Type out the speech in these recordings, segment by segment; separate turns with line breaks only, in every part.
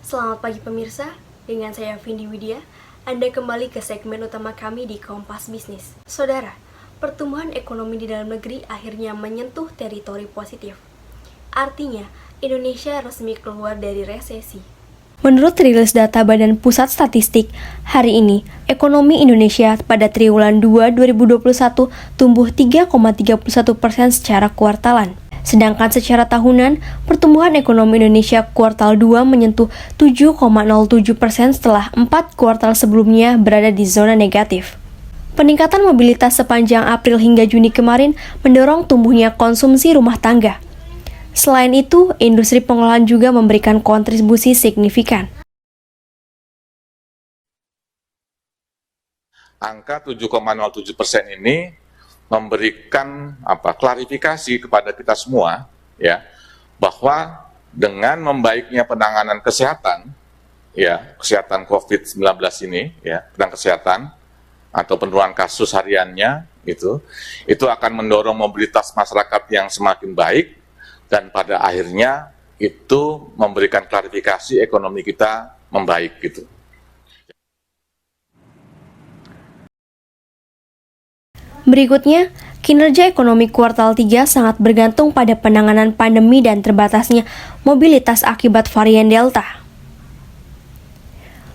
Selamat pagi pemirsa, dengan saya Vindi Widya. Anda kembali ke segmen utama kami di Kompas Bisnis. Saudara, pertumbuhan ekonomi di dalam negeri akhirnya menyentuh teritori positif. Artinya, Indonesia resmi keluar dari resesi. Menurut rilis data Badan Pusat Statistik, hari ini ekonomi Indonesia pada triwulan 2 2021 tumbuh 3,31% secara kuartalan. Sedangkan secara tahunan, pertumbuhan ekonomi Indonesia kuartal 2 menyentuh 7,07% setelah 4 kuartal sebelumnya berada di zona negatif. Peningkatan mobilitas sepanjang April hingga Juni kemarin mendorong tumbuhnya konsumsi rumah tangga. Selain itu, industri pengolahan juga memberikan kontribusi signifikan.
Angka 7,07% ini memberikan klarifikasi kepada kita semua ya bahwa dengan membaiknya penanganan kesehatan kesehatan COVID-19 ini penanganan kesehatan atau penurunan kasus hariannya itu akan mendorong mobilitas masyarakat yang semakin baik dan pada akhirnya itu memberikan klarifikasi ekonomi kita membaik gitu.
Berikutnya, kinerja ekonomi kuartal 3 sangat bergantung pada penanganan pandemi dan terbatasnya mobilitas akibat varian Delta.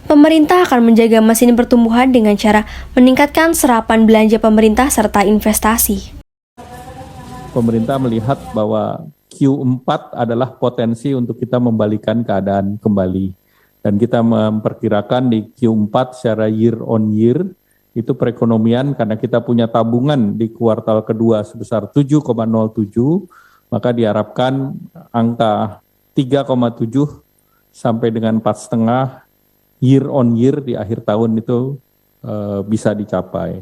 Pemerintah akan menjaga mesin pertumbuhan dengan cara meningkatkan serapan belanja pemerintah serta investasi.
Pemerintah melihat bahwa Q4 adalah potensi untuk kita membalikan keadaan kembali. Dan kita memperkirakan di Q4 secara year on year, itu perekonomian karena kita punya tabungan di kuartal kedua sebesar 7,07, maka diharapkan angka 3,7 sampai dengan 4,5 year on year di akhir tahun itu bisa dicapai.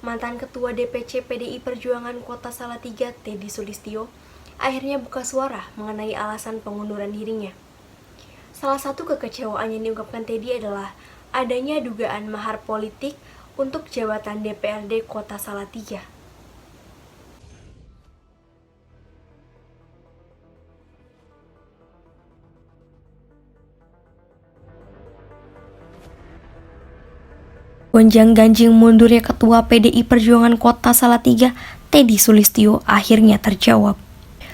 Mantan Ketua DPC PDI Perjuangan Kota Salatiga, Teddy Sulistyo, akhirnya buka suara mengenai alasan pengunduran dirinya. Salah satu kekecewaan yang diungkapkan Teddy adalah adanya dugaan mahar politik untuk jabatan DPRD Kota Salatiga. Gonjang-ganjing mundurnya Ketua PDI Perjuangan Kota Salatiga, Teddy Sulistyo, akhirnya terjawab.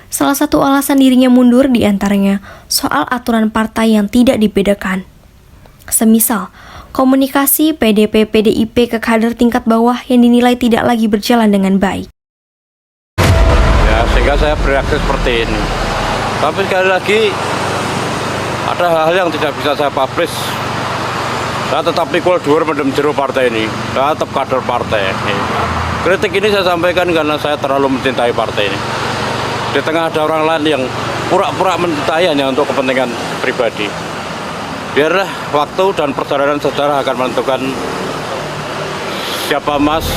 Salah satu alasan dirinya mundur diantaranya soal aturan partai yang tidak dibedakan. Semisal, komunikasi PDP-PDIP ke kader tingkat bawah yang dinilai tidak lagi berjalan dengan baik.
Ya, sehingga saya bereaksi seperti ini. Tapi sekali lagi, ada hal-hal yang tidak bisa saya publish. Saya tetap equal dur mendem jero partai ini. Saya tetap kader partai. Kritik ini saya sampaikan karena saya terlalu mencintai partai ini. Di tengah ada orang lain yang pura-pura mencintai hanya untuk kepentingan pribadi. Biarlah waktu dan perjalanan sejarah akan menentukan siapa mas,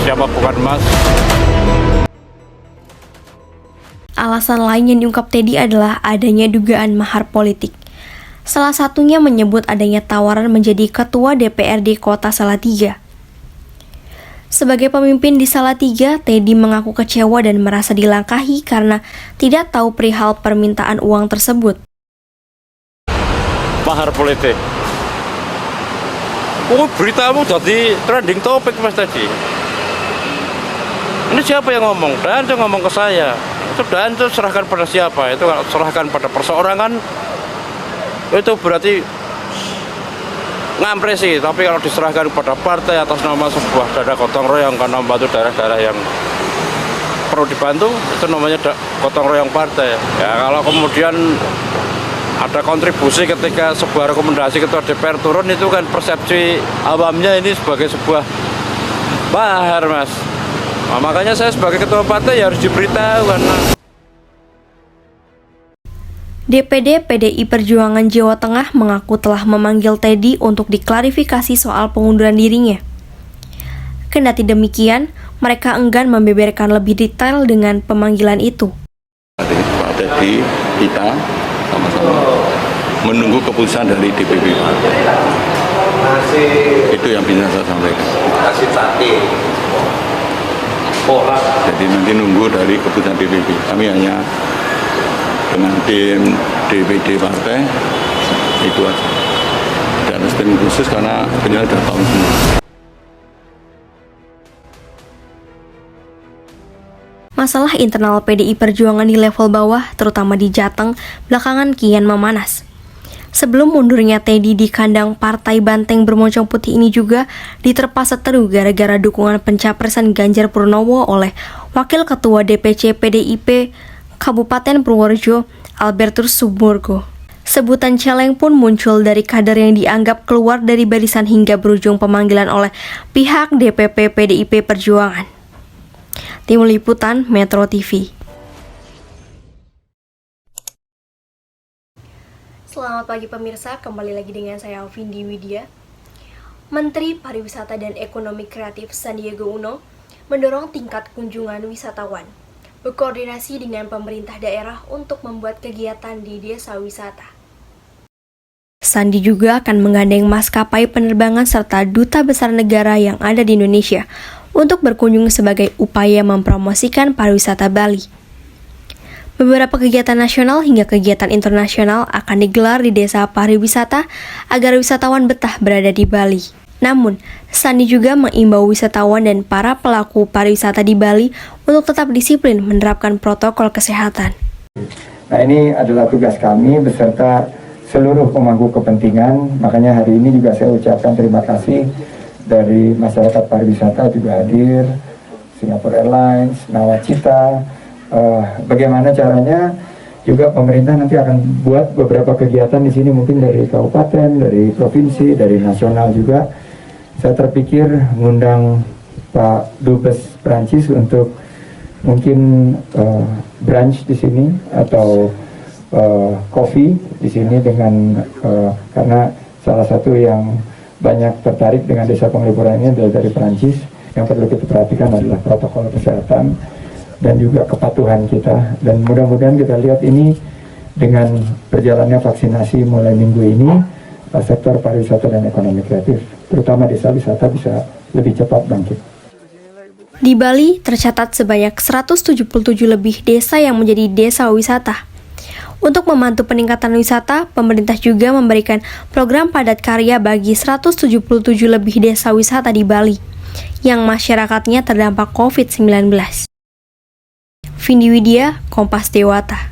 siapa bukan mas.
Alasan lain yang diungkap Teddy adalah adanya dugaan mahar politik. Salah satunya menyebut adanya tawaran menjadi Ketua DPRD Kota Salatiga. Sebagai pemimpin di Salatiga, Teddy mengaku kecewa dan merasa dilangkahi karena tidak tahu perihal permintaan uang tersebut.
Mahar politik. Beritamu jadi trending topik Mas Teddy. Ini siapa yang ngomong? Dan itu ngomong ke saya. Dan itu serahkan pada siapa? Itu kalau serahkan pada perseorangan, itu berarti ngampresi, tapi kalau diserahkan kepada partai atas nama sebuah dana gotong royong karena membantu daerah-daerah yang perlu dibantu, itu namanya gotong royong partai. Ya kalau kemudian ada kontribusi ketika sebuah rekomendasi ketua DPR turun, itu kan persepsi awamnya ini sebagai sebuah mahar, Mas. Nah, makanya saya sebagai ketua partai ya harus diberitahu karena
DPD PDI Perjuangan Jawa Tengah mengaku telah memanggil Teddy untuk diklarifikasi soal pengunduran dirinya. Kendati demikian, mereka enggan membeberkan lebih detail dengan pemanggilan itu.
Pak Teddy, kita sama-sama menunggu keputusan dari DPP. Itu yang bisa saya sampaikan. Jadi nanti nunggu dari keputusan DPP. Kami hanya dengan tim DPD partai itu aja. Dan tim khusus karena beliau sudah tahun semua.
Masalah internal PDI Perjuangan di level bawah, terutama di Jateng, belakangan kian memanas. Sebelum mundurnya Teddy di kandang Partai Banteng Bermoncong Putih ini juga diterpa seteru gara-gara dukungan pencapresan Ganjar Pranowo oleh Wakil Ketua DPC PDIP Kabupaten Purworejo, Albertus Sumurgo. Sebutan celeng pun muncul dari kader yang dianggap keluar dari barisan hingga berujung pemanggilan oleh pihak DPP PDIP Perjuangan. Tim Liputan Metro TV. Selamat pagi pemirsa, kembali lagi dengan saya Vindi Widya. Menteri Pariwisata dan Ekonomi Kreatif Sandiaga Uno mendorong tingkat kunjungan wisatawan, berkoordinasi dengan pemerintah daerah untuk membuat kegiatan di desa wisata. Sandi juga akan menggandeng maskapai penerbangan serta duta besar negara yang ada di Indonesia untuk berkunjung sebagai upaya mempromosikan pariwisata Bali. Beberapa kegiatan nasional hingga kegiatan internasional akan digelar di desa pariwisata agar wisatawan betah berada di Bali. Namun, Sandi juga mengimbau wisatawan dan para pelaku pariwisata di Bali untuk tetap disiplin menerapkan protokol kesehatan.
Nah, ini adalah tugas kami beserta seluruh pemangku kepentingan. Makanya hari ini juga saya ucapkan terima kasih dari masyarakat pariwisata juga hadir, Singapore Airlines, Nawacita. Bagaimana caranya juga pemerintah nanti akan buat beberapa kegiatan di sini, mungkin dari kabupaten, dari provinsi, dari nasional juga. Saya terpikir mengundang Pak Dubes Perancis untuk mungkin brunch di sini atau coffee di sini dengan karena salah satu yang banyak tertarik dengan desa pengelipuran ini adalah dari Perancis. Yang perlu kita perhatikan adalah protokol kesehatan dan juga kepatuhan kita. Dan mudah-mudahan kita lihat ini dengan berjalannya vaksinasi mulai minggu ini, sektor pariwisata dan ekonomi kreatif, terutama desa wisata, bisa lebih cepat bangkit.
Di Bali tercatat sebanyak 177 lebih desa yang menjadi desa wisata. Untuk membantu peningkatan wisata, pemerintah juga memberikan program padat karya bagi 177 lebih desa wisata di Bali yang masyarakatnya terdampak COVID-19. Vindi Widya, Kompas Dewata.